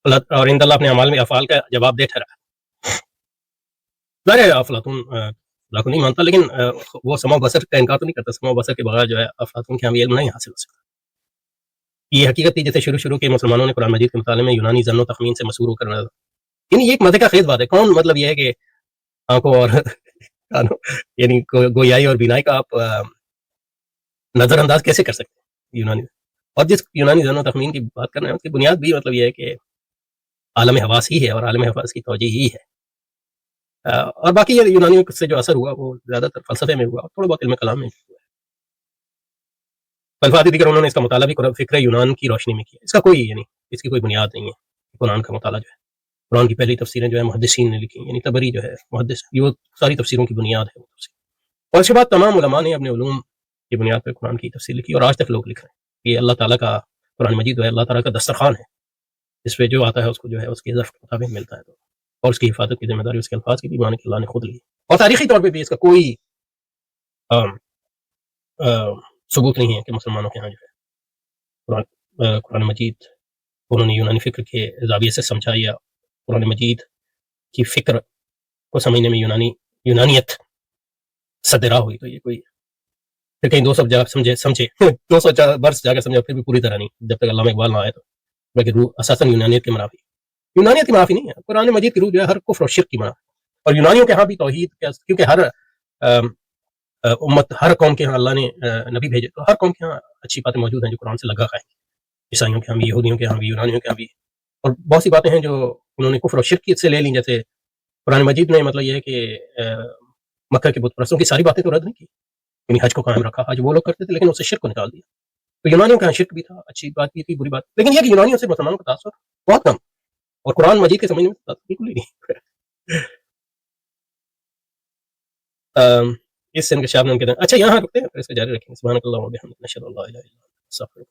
اور ان اللہ اپنے اعمال میں افعال کا جواب دے ٹھہرا. ظاہر ہے افلاطون اللہ کو نہیں مانتا، لیکن وہ سما بسر کا انکار تو نہیں کرتا. سما بسر کے بغیر جو ہے افلاطون کے ہم علم نہیں حاصل ہو سکتا. یہ حقیقت تھی جیسے شروع کے مسلمانوں نے قرآن مجید کے مطالعے میں یونانی ظن و تخمین سے مسحور ہو کر یعنی یہ ایک مزے کا خیز بات ہے. کون مطلب یہ ہے کہ آنکھوں اور یعنی گویائی اور بینائی کا آپ نظر انداز کیسے کر سکتے ہیں یونانی. اور جس یونانی ظن و تخمین کی بات کر رہے ہیں اس کی بنیاد بھی مطلب یہ ہے کہ عالم حواس ہی ہے اور عالم حواس کی توجہ ہی ہے. اور باقی یہ یونانیوں سے جو اثر ہوا وہ زیادہ تر فلسفے میں ہوا اور تھوڑا بہت علم کلام میں ہوا. فلسفاتی دیگر انہوں نے اس کا مطالعہ بھی فکر یونان کی روشنی میں کیا. اس کا کوئی یعنی اس کی کوئی بنیاد نہیں ہے. قرآن کا مطالعہ جو ہے، قرآن کی پہلی تفسیریں جو ہے محدثین نے لکھی، یعنی طبری جو ہے محدث، یہ ساری تفسیروں کی بنیاد ہے وہ تفسیر. اور اس کے بعد تمام علماء نے اپنے علوم کی بنیاد پر قرآن کی تفسیر لکھی اور آج تک لوگ لکھ رہے ہیں. یہ اللہ تعالیٰ کا قرآن مجید جو ہے اللہ تعالیٰ کا دسترخوان ہے، اس پہ جو آتا ہے اس کو جو ہے اس کے ظرف کے مطابق ملتا ہے. اور اس کی حفاظت کی ذمہ داری اس کے الفاظ کی بھی مان کہ اللہ نے خود لی. اور تاریخی طور پہ بھی اس کا کوئی ثبوت نہیں ہے کہ مسلمانوں کے ہاں جو ہے قرآن مجید انہوں نے یونانی فکر کے زاویے سے سمجھا یا قرآن مجید کی فکر کو سمجھنے میں یونانیت صدرا ہوئی. تو یہ کوئی پھر کہیں 200 جا سمجھے 200 برس جا کے سمجھا پھر بھی پوری طرح نہیں، جب تک علامہ اقبال نہ آئے. تو بلکہ روح اساساً یونانیت کے منافی، یونانیت کی منافی نہیں ہے. قرآن مجید کی روح جو ہے ہر کفر اور شرک کی منافی. اور یونانیوں کے ہاں بھی توحید، کیونکہ ہر امت، ہر قوم کے ہاں اللہ نے نبی بھیجے، تو ہر قوم کے ہاں اچھی باتیں موجود ہیں جو قرآن سے لگا کھائیں. عیسائیوں کے ہاں بھی، یہودیوں کے ہاں بھی، یونانیوں کے ہاں بھی. اور بہت سی باتیں ہیں جو انہوں نے کفر اور شرک سے لے لیں. جیسے قرآن مجید میں مطلب یہ ہے کہ مکہ کے بت پرستوں کی ساری باتیں تو رد نہیں کی، یعنی حج کو قائم رکھا. حج وہ لوگ کرتے تھے لیکن اس سے شرک کو نکال دیا. تو یونانیوں کا شرک بھی تھا، اچھی بات بھی تھی، بری بات. لیکن یہ کہ یونانیوں سے مسلمانوں کا تاثر بہت کم، اور قرآن مجید کے سمجھنے میں بالکل ہی نہیں. اس سے انکشاف ممکن ہے. اچھا یہاں رکھتے ہیں، پھر اس کو جاری رکھیں گے. سبحانک اللہم و بحمدک، نشہد ان لا الہ الا انت، نستغفرک.